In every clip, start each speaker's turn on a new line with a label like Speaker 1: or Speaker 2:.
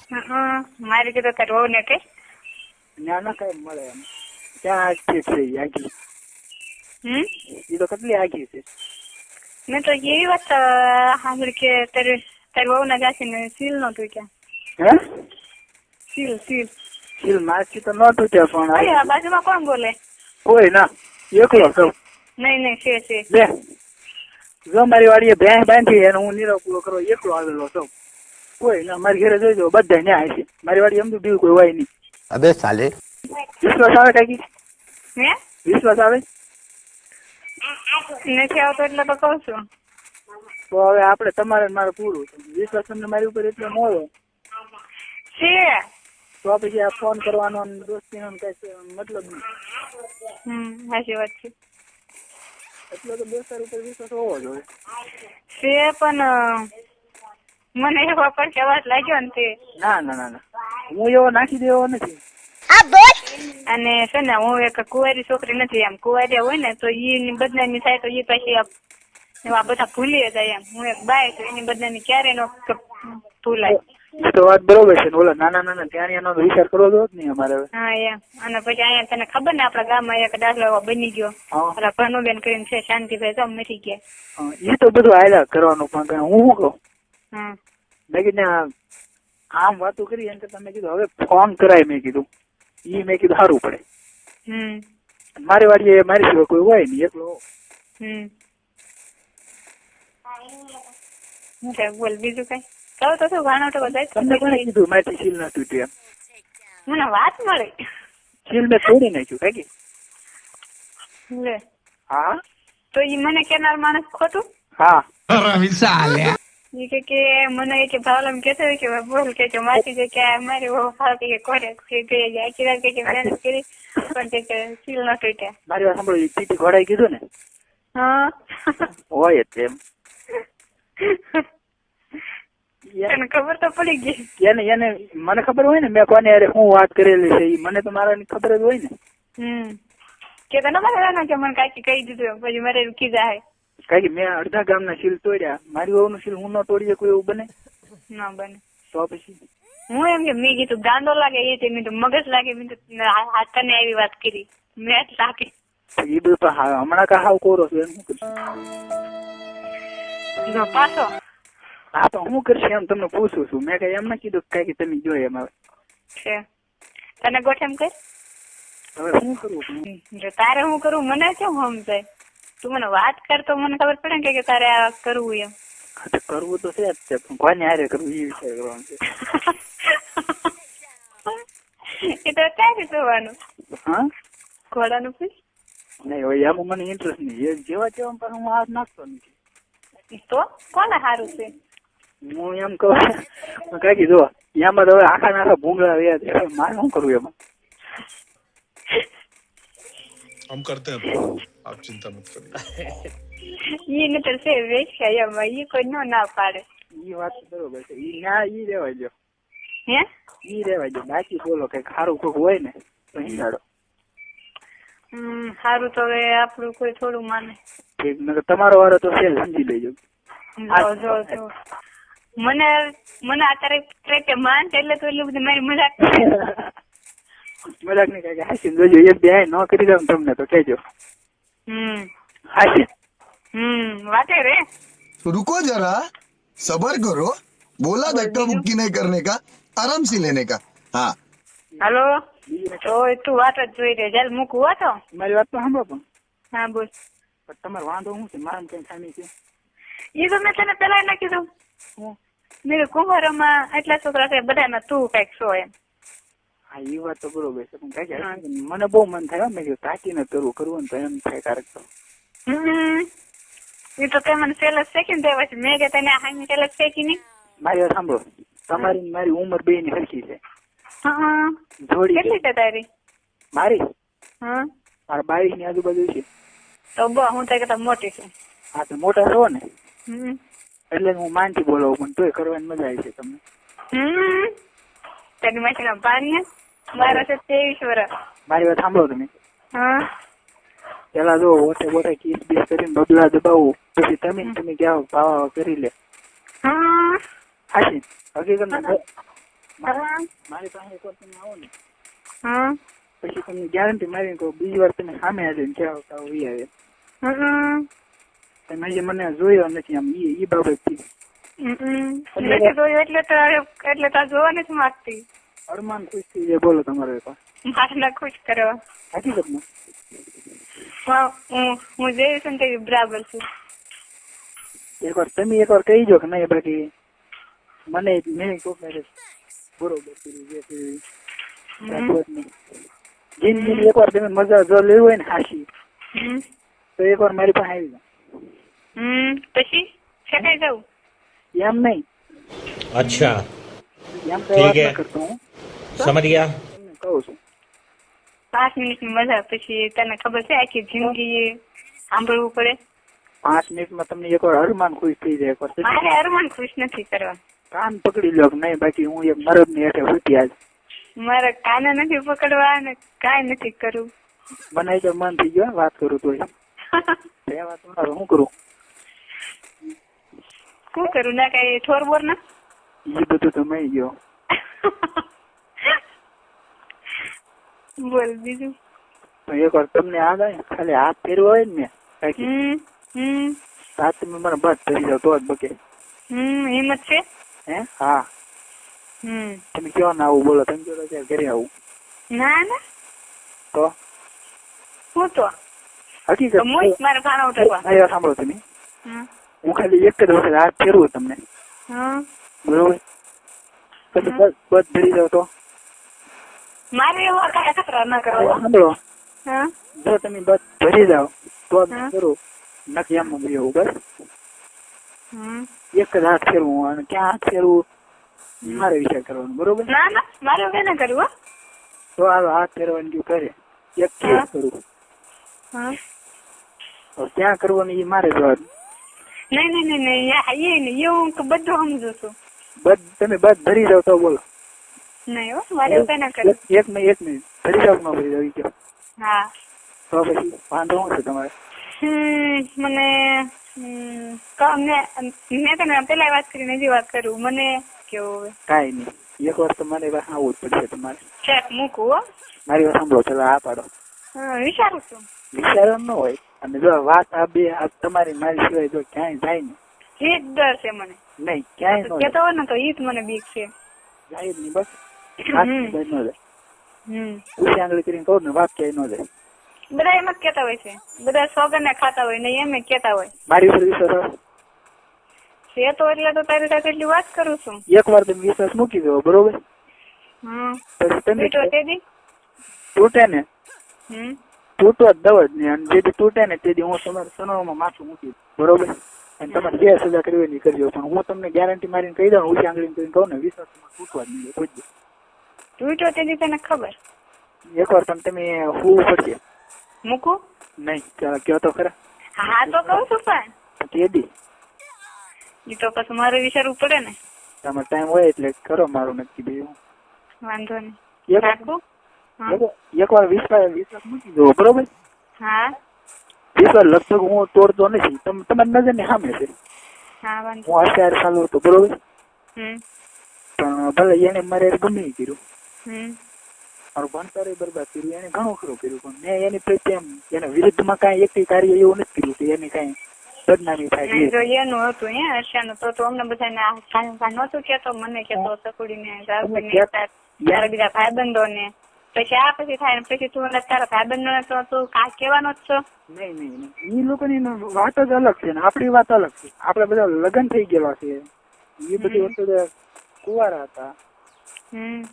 Speaker 1: મારી કીધું તાર વહુ ને કઈ
Speaker 2: ના ના કઈ મળે એમ ક્યાં આગી છે આગી એ તો કેટલી આગી છે
Speaker 1: મેં તો એવી વાત સાંભળી કે તારી વહુ ના જાસી ને સીલ નતું ક્યાં
Speaker 2: હે
Speaker 1: સીલ
Speaker 2: સીલ મારથી તો ન તૂટ્યા પણ
Speaker 1: આ બાજુમાં કોણ બોલે
Speaker 2: કોઈ ના એકલો સૌ
Speaker 1: નહીં છે
Speaker 2: બે જો મારી વાડીએ ભેંસ બાંધી એને હું નીરવ પૂરો કરવા એકલો આવેલો સૌ કોઈ ના મારી ઘરે જોઈજો બધા ન્યાય છે મારી વાડી એમ તો બીજું કોઈ હોય નહીં
Speaker 3: અબે સાલે
Speaker 2: વિશ્વાસ આવે કાકી
Speaker 1: હે
Speaker 2: વિશ્વાસ આવે
Speaker 1: નથી આવતો એટલે તો કઉ છું
Speaker 2: તો હવે આપણે તમારે મારે પૂરું છે વિશ્વાસ તમને મારી ઉપર એટલો ન હોય
Speaker 1: છે
Speaker 2: તો પછી આ ફોન કરવાનો દોસ્તીનો કઈ મતલબ નહીં
Speaker 1: સાચી વાત છે
Speaker 2: એટલો તો દોસ્તાર ઉપર વિશ્વાસ હોવો જોઈએ
Speaker 1: છે પણ મને એવો પર કેવાસ લાગ્યો ને તે
Speaker 2: ના હું એવો નાખી દેવો નથી
Speaker 1: અને છે ને હું એક કુંવારી છોકરી નથી એમ કુંવારી હોય ને તો એની બદનામી થાય તો એ પછી એવા બધા ભૂલી જાય એમ હું એક બાય છું એની બદનામી ક્યારે નો ભૂલાય
Speaker 2: એ તો વાત બરોબર છે ઓલા નાના ત્યાં એનો વિચાર કરવો જોઈએ નહીં અમારે
Speaker 1: હા એમ અને પછી અહીંયા તને ખબર ને આપડા ગામમાં એક દાખલો એવો બની ગયો ઓલા ભનુબેન કરીને છે શાંતિભાઈ તો મરી ગયા
Speaker 2: એ તો બધું હાલ્યા કરવાનું પણ હું શું કહું મેં કીધું આમ વાતો કરી એમ તમે કીધું હવે ફોન કરાય મેં કીધું મેં કીધું સારું પડે મારી વાડીએ મારી સિવાય કોઈ હોય નહીં એકલો
Speaker 1: બોલ બીજું કઈ કહું તો શું ગાણો તો બધા
Speaker 2: તમને કોને કીધું મારી સીલ ના તૂટ્યું એમ
Speaker 1: મને વાત મળી
Speaker 2: સીલ મેં તોડી નાખ્યું કાકી
Speaker 1: લે
Speaker 2: હા
Speaker 1: તો ઈ મને કેનાર માણસ ખોટું
Speaker 2: હા
Speaker 1: કે મને કે ભાવલમ કેતો કે બોલ કે માસી કે મારી બહુ સારું કે કોરે કે આખી રાત કે મહેનત કરી પણ કે સીલ ન તૂટ્યા
Speaker 2: મારી વાત સાંભળો ટીટી ઘોડાઈ કીધું ને
Speaker 1: હા
Speaker 2: હોય જ એમ
Speaker 1: તને ખબર તો પડી ગઈ
Speaker 2: એને મને ખબર હોય ને મેં કોને અરે હું વાત કરેલી છે ઈ મને તો મારા ખબર જ હોય ને
Speaker 1: કે તને મારા કે મને કાકી કહી દીધું પછી મારે રૂકી જાય
Speaker 2: કારણ કે મેં અડધા ગામના સીલ તોડ્યા મારી વહુનું સીલ હું ન તોડી શકું એવું બને
Speaker 1: ના બને
Speaker 2: તો પછી
Speaker 1: હું એમ કે મેં કીધું ગાંડો લાગે એ મેં તો મગજ લાગે મેં તો તને એવી વાત કરી મેં જ લાગે
Speaker 2: એ બધું હમણાં કા હાવ કોરો છું એમ શું કરશે
Speaker 1: પાછો
Speaker 2: હા તો હું કરશે એમ તમને પૂછું છું મેં કઈ એમ ના કીધું કઈ તમે જોઈ એમ હવે
Speaker 1: છે તને ગોઠેમ કર
Speaker 2: હવે શું કરવું
Speaker 1: જો તારે હું કરું મને કેમ સમજાય તું મને વાત કર તો મને ખબર પડે ને કે તારે આ કરવું એમ
Speaker 2: કરવું તો છે જ છે પણ કોને હારે કરવું એ વિચાર કરવાનું છે
Speaker 1: એ તો ક્યારે જોવાનું
Speaker 2: હા
Speaker 1: ઘોડાનું પૂછ
Speaker 2: નહીં હવે એમાં મને ઇન્ટરેસ્ટ નહીં જેવા જેવા પણ હું હાથ નાખતો નથી
Speaker 1: તો કોને સારું છે
Speaker 2: હું એમ કહું કાકી જો એમાં તો હવે આખા ભૂંગળા રહ્યા મારે શું કરવું એમાં
Speaker 4: हम करते हैं आप चिंता मत करिए
Speaker 1: ये नतर से વેચ્યા એમાં ઈ કોઈ નો ના પાડે
Speaker 2: ઈ વાત બરોબર છે ઈ ના ઈ રેવા દો
Speaker 1: હે
Speaker 2: ઈ રેવા દો બાકી બોલો કઈ ખારું કોક હોય ને તો હિંડાડો
Speaker 1: સારું તો હવે આપણું કોઈ થોડું માને
Speaker 2: ઠીક નકર તમારો વારો તો છે સમજી લેજો
Speaker 1: જો મને અત્યારે કે માન એટલે તો એટલું બધું મારી મજાક
Speaker 2: મજાક નહીં કઈ હાસી જોજો એક બે ન કરી દઉં તમને તો કહેજો હાસી
Speaker 1: વાતે રે
Speaker 5: रुको जरा सबर करो बोला धक्का मुक्की नहीं करने का आराम से लेने का हाँ
Speaker 1: हेलो તો તું વાત જ જોઈ રે ચાલ મૂકવું હતો
Speaker 2: મારી વાત તો સાંભળો પણ
Speaker 1: હા બોલ
Speaker 2: પણ તમારો વાંધો શું છે મારા કઈ ખામી છે
Speaker 1: એ તો મેં તને પેલા ના કીધું મેં કુંભારોમાં એટલા છોકરા છે બધામાં તું કઈક છો એમ
Speaker 2: હા એ વાત તો બરોબર છે પણ કઈ મને બહુ મન થાય મેં કીધું તાકીને કરવું ને તો એમ થાય કારક તો
Speaker 1: એ તો તે મને સેલસ શેકી ને પછી મેં કે તને હાઈ સેલસ શેકી નહીં
Speaker 2: મારી વાત સાંભળો તમારી મારી ઉંમર બે ની હરખી છે જોડી
Speaker 1: કેટલી છે તારી
Speaker 2: મારી
Speaker 1: હા
Speaker 2: મારા 22 ની આજુબાજુ છે
Speaker 1: તો હું તો કરતા મોટી છું
Speaker 2: હા તો મોટા છો ને એટલે હું માનથી બોલાવું પણ તોય કરવાની મજા આવી છે તમને
Speaker 1: તેની માસી પાણી મારા છે 23 વર્ષ
Speaker 2: મારી વાત સાંભળો તમે
Speaker 1: હા
Speaker 2: પેલા જો ઓટે બોટે કિસ બીસ કરીને બબલા દબાવું પછી તમે ક્યાં પાવા કરી લે હાશી હકીકત
Speaker 1: હા
Speaker 2: મારી પાસે એકવાર તમે આવો ને
Speaker 1: હા
Speaker 2: પછી તમને ગેરંટી મારીને કહું બીજી વાર તમે સામે આવીને ક્યાં આવતા હોય આવે
Speaker 1: હમ
Speaker 2: તમે જે મને જોયો નથી આમ ઈ બાબતથી
Speaker 1: નથી જોયું એટલે તો જોવા નથી માંગતી.
Speaker 2: અરમાન ખુશ થઈ જાય. બોલો તમારો એકવાર
Speaker 1: મારે ખુશ કરવા.
Speaker 2: હકીકતમાં
Speaker 1: હું જેવી છું તેવી બરાબર છું.
Speaker 2: એકવાર તમે એકવાર કહી દો કે નહીં બાકી મને મેં કહું બરોબર કર્યું જે કર્યું જિંદગી એકવાર તમે મજા જો લેવી હોય ને હાશી તો એકવાર મારી પાસે આવી જાઓ.
Speaker 1: પછી શેકાઈ જવું
Speaker 2: એમ નહીં.
Speaker 3: अच्छा
Speaker 2: એમ તો વાત ના કરતો હું
Speaker 3: समझ गया
Speaker 2: તમને કહું છું
Speaker 1: 5 મિનિટની મજા પછી તને ખબર છે આખી જિંદગી સાંભળવું પડે.
Speaker 2: 5 મિનિટમાં તમને એકવાર અરમાન ખુશ થઈ જાય. એકવાર
Speaker 1: મારે અરમાન ખુશ નથી કરવા.
Speaker 2: કાન પકડી લો કે નહીં બાકી હું એક મરદ ની હેઠે ઉઠી આજ
Speaker 1: મારા કાને નથી પકડવા અને કાંઈ નથી કરવું.
Speaker 2: મને તો મન થઈ ગયો વાત કરું તો વાત શું કરું
Speaker 1: શું કરું ના કઈ ઠોર બોર ના
Speaker 2: એ બધું તો મળી ગયો.
Speaker 1: બોલ બીજું.
Speaker 2: એકવાર તમને આ જાય ખાલી હાથ ફેરવો હોય ને બાકી હાથ તમે મને બસ ધરી જાવ તો જ બકે.
Speaker 1: હિંમત છે.
Speaker 2: હે હા તમે કયો ના આવું બોલો તમે કયો ત્યારે ઘરે આવું.
Speaker 1: ના ના
Speaker 2: તો
Speaker 1: હું તો
Speaker 2: હકીકત
Speaker 1: મારે ખાના ઉઠાડવા.
Speaker 2: મારી વાત સાંભળો તમે હું ખાલી એક જ વખત હાથ ફેરવું તમને બરોબર પછી બસ બસ ધરી જાવ તો
Speaker 1: મારે એવા કાંઈ ખતરા ના કરવા.
Speaker 2: સાંભળો
Speaker 1: હા
Speaker 2: જો તમે બસ ભરી જાઓ તો જ કરું નથી એમ એવું બસ એક જ હાથ ફેરવું અને ક્યાં હાથ ફેરવું મારે વિચાર કરવાનો બરોબર.
Speaker 1: ના ના મારે એવું કઈ ના કરવું.
Speaker 2: તો હાલો હાથ ફેરવાની ગયું કરે એક કેસ કરવું ક્યાં કરવાનું એ મારે જવાનું.
Speaker 1: નહીં એ હું બધું સમજુ છું.
Speaker 2: તમે બસ ભરી જાવ તો બોલો.
Speaker 1: નહીં હો મારે એવું કઈ ના કરવું.
Speaker 2: એક મિનિટ ભરી જાવ ન ભરી જાવ કયો.
Speaker 1: હા
Speaker 2: તો પછી વાંધો શું છે તમારે.
Speaker 1: મને મેં તને પેલા વાત કરીને હજી વાત કરું મને કેવું
Speaker 2: કાંઈ નહીં એક વાર તો મારે પાસે આવવું જ પડશે તમારે.
Speaker 1: ચેક મૂકવું હો.
Speaker 2: મારી વાત સાંભળો ચલો આ પાડો.
Speaker 1: વિચારું છું.
Speaker 2: વિચાર ન હોય અને જો વાત આ બે તમારી મારી સિવાય જો ક્યાંય જાય ને
Speaker 1: એ જ ડર છે મને.
Speaker 2: નહીં ક્યાંય ન
Speaker 1: કેતો હોય ને તો ઈ જ મને બીક છે.
Speaker 2: જાય જ નહીં બસ વાત ન જાય ઉછી આંગળી કરીને કહું ને વાત ક્યાંય ન જાય.
Speaker 1: બધા એમ જ કેતા હોય છે. બધા સોગન ને ખાતા હોય ને એમ કેતા હોય.
Speaker 2: મારી ઉપર વિશ્વાસ
Speaker 1: છે તો એટલે તો તારી સાથે એટલી વાત કરું છું.
Speaker 2: એક વાર તમે વિશ્વાસ મૂકી દો બરોબર પછી તમે તૂટે ને તૂટો જ દવ જ નહીં અને જેથી તૂટે ને તેથી હું તમારે સનોમાં માથું મૂકી બરોબર અને તમારે જે સજા કરવી હોય એ કરજો પણ હું તમને ગેરંટી મારીને કહી દઉં ઉછી આંગળી કરીને કહું ને વિશ્વાસ તૂટવા જ નહીં કોઈ જ.
Speaker 1: તૂટ્યો તેથી તને ખબર.
Speaker 2: એકવાર પણ તમે હોવું પડશે.
Speaker 1: મૂકું
Speaker 2: નહીં કયો તો ખરા.
Speaker 1: હા તો કઉ છું પણ
Speaker 2: તેદી
Speaker 1: એ તો પછી મારે વિચારવું પડે ને.
Speaker 2: તમારે ટાઈમ હોય એટલે કરો મારું નક્કી બીજું
Speaker 1: વાંધો નહીં રાખું.
Speaker 2: એકવાર વિશ્વાસ મૂકી દો બરોબર.
Speaker 1: હા
Speaker 2: વિશ્વાસ લગભગ હું તોડતો નથી તમારી નજર ની સામે છે.
Speaker 1: હા વાંધો
Speaker 2: હું અત્યારે ચાલુ હતો બરોબર
Speaker 1: હમ
Speaker 2: પણ ભલે એને મારે ગમે એ કર્યું મારું ભણતર બરબાદ કર્યું એને ઘણું ખરું કર્યું પણ મેં એની પ્રત્યે એના વિરુદ્ધમાં કાંઈ એક કાર્ય એવું નથી કર્યું કે એની કાંઈ બદનામી થાય.
Speaker 1: જો એનું હતું હે હર્ષાનું તો અમને બધાને નહોતું કેતો મને કેતો સકુડીને તારા બીજા ભાઈબંધો ને પછી આ પછી થાય ને પછી તું તારા ભાઈબંધો ને તો તું કા કહેવાનો જ છો.
Speaker 2: નહીં એ લોકોની વાત જ અલગ છે ને આપણી વાત અલગ છે. આપડે બધા લગ્ન થઈ ગયેલા છે એ બધી વસ્તુ કુંવારા હતા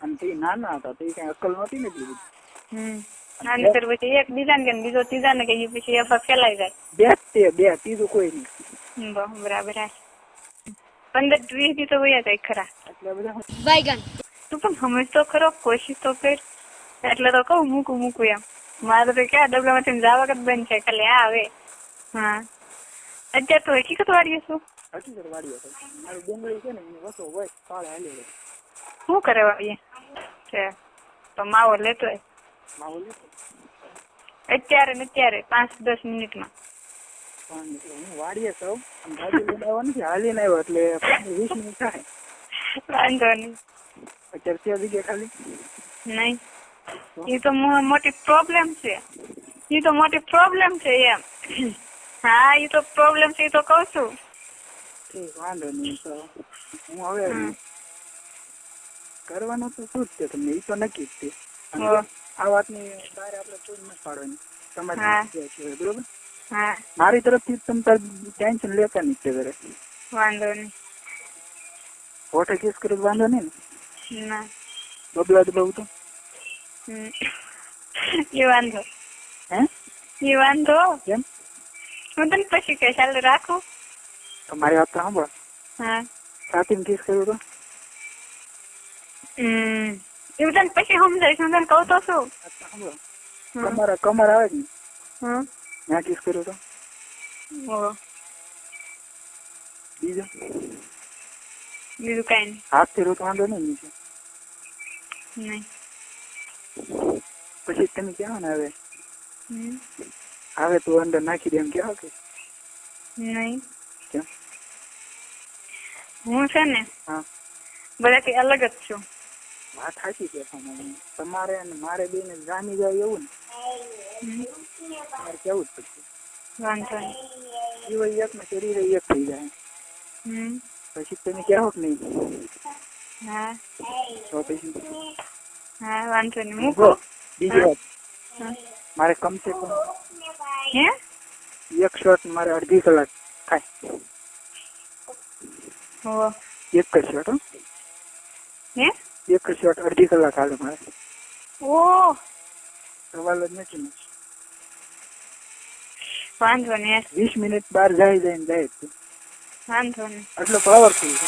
Speaker 2: અને તે નાના હતા તો એ કઈ અક્કલ નહોતી ને
Speaker 1: નાની પછી એક બીજા ને કે બીજો ત્રીજા ને કે પછી એ ફેલાઈ જાય
Speaker 2: બે ત્રીજું કોઈ નહીં.
Speaker 1: બરાબર 15-20 દી તો વયા જાય ખરા.
Speaker 2: એટલે બધા
Speaker 1: તું પણ સમજતો ખરો કોશિશ તો કર. એટલે તો કહું મૂકું એમ મારે તો ક્યાં ડબલામાંથી જવા જ બંધ છે ખાલી આ આવે. હા અત્યારે તો હકીકત વાળીએ છું.
Speaker 2: હકીકત વાળીએ મારી ડુંગળી છે ને એની વસો હોય કાળે હાલી
Speaker 1: શું કરે વાળીએ તો માવો લેતો હોય
Speaker 2: માવો લેતો
Speaker 1: અત્યારે 5-10 મિનિટમાં.
Speaker 2: હું વાડીએ સૌ ગાડી લઈને આવ્યો નથી હાલીને આવ્યો એટલે 20 મિનિટ થાય.
Speaker 1: વાંધો નહીં
Speaker 2: અત્યારે 3 જગ્યા ખાલી
Speaker 1: નહીં એ તો મોટી પ્રોબ્લેમ છે. એ તો મોટી પ્રોબ્લેમ છે એમ. હા એ તો પ્રોબ્લેમ છે એ તો કહું છું.
Speaker 2: ઠીક વાંધો નહીં તો હું હવે કરવાનું તો શું જ છે તમને એ તો નક્કી જ છે. અને આ વાતની બહાર આપણે કોઈ નથી પાડવાની તમારી છે બરોબર.
Speaker 1: હા
Speaker 2: મારી તરફથી તમે તાર ટેન્શન લેતા નહીં છે ઘરે.
Speaker 1: વાંધો નહીં.
Speaker 2: હોટે કેસ કરે તો વાંધો નહીં ને
Speaker 1: ના
Speaker 2: બબલા દબાવું તો
Speaker 1: એ વાંધો
Speaker 2: હે
Speaker 1: એ વાંધો
Speaker 2: કેમ
Speaker 1: હું તને પછી કહીશ. ચાલ રાખું.
Speaker 2: તમારી વાત તો સાંભળો.
Speaker 1: હા
Speaker 2: છાતીમાં કેસ કર્યો તો
Speaker 1: એવું તને પછી સમજાઈશ. હું તને કહું તો શું.
Speaker 2: સાંભળો કમર આવે ને
Speaker 1: હમ
Speaker 2: ત્યાં કેસ કર્યો તો
Speaker 1: ઓ
Speaker 2: બીજો
Speaker 1: બીજું કઈ નહીં.
Speaker 2: હાથથી રોતો વાંધો નહીં નીચે
Speaker 1: નહીં
Speaker 2: પછી તમે કહો ને હવે તું અંદર નાખી દે એમ કહો કે
Speaker 1: નહીં
Speaker 2: કેમ
Speaker 1: હું છે ને
Speaker 2: હા
Speaker 1: બધાથી અલગ જ છું.
Speaker 2: વાત સાચી છે તમારે અને મારે બેને જામી જાય એવું ને તમારે કેવું જ પછી
Speaker 1: વાંધો નહીં.
Speaker 2: જીવન એક ને શરીર એક થઈ જાય પછી તમે કહો કે નહીં
Speaker 1: હા
Speaker 2: તો પછી
Speaker 1: હા વાંધો નહીં. હું
Speaker 2: જો બીજી વાત
Speaker 1: હા.
Speaker 2: મારે કમસે કમ
Speaker 1: હે
Speaker 2: એક શોટ મારે અડધી કલાક થાય.
Speaker 1: હો
Speaker 2: એક જ શોટ હો
Speaker 1: હે
Speaker 2: એક જ શોટ અડધી કલાક હાલે મારે.
Speaker 1: ઓ
Speaker 2: સવાલ જ નથી ને.
Speaker 1: વાંધો નહીં
Speaker 2: 20 મિનિટ બહાર જાય ને જાય જ.
Speaker 1: વાંધો નહીં.
Speaker 2: આટલો પાવરફુલ છે.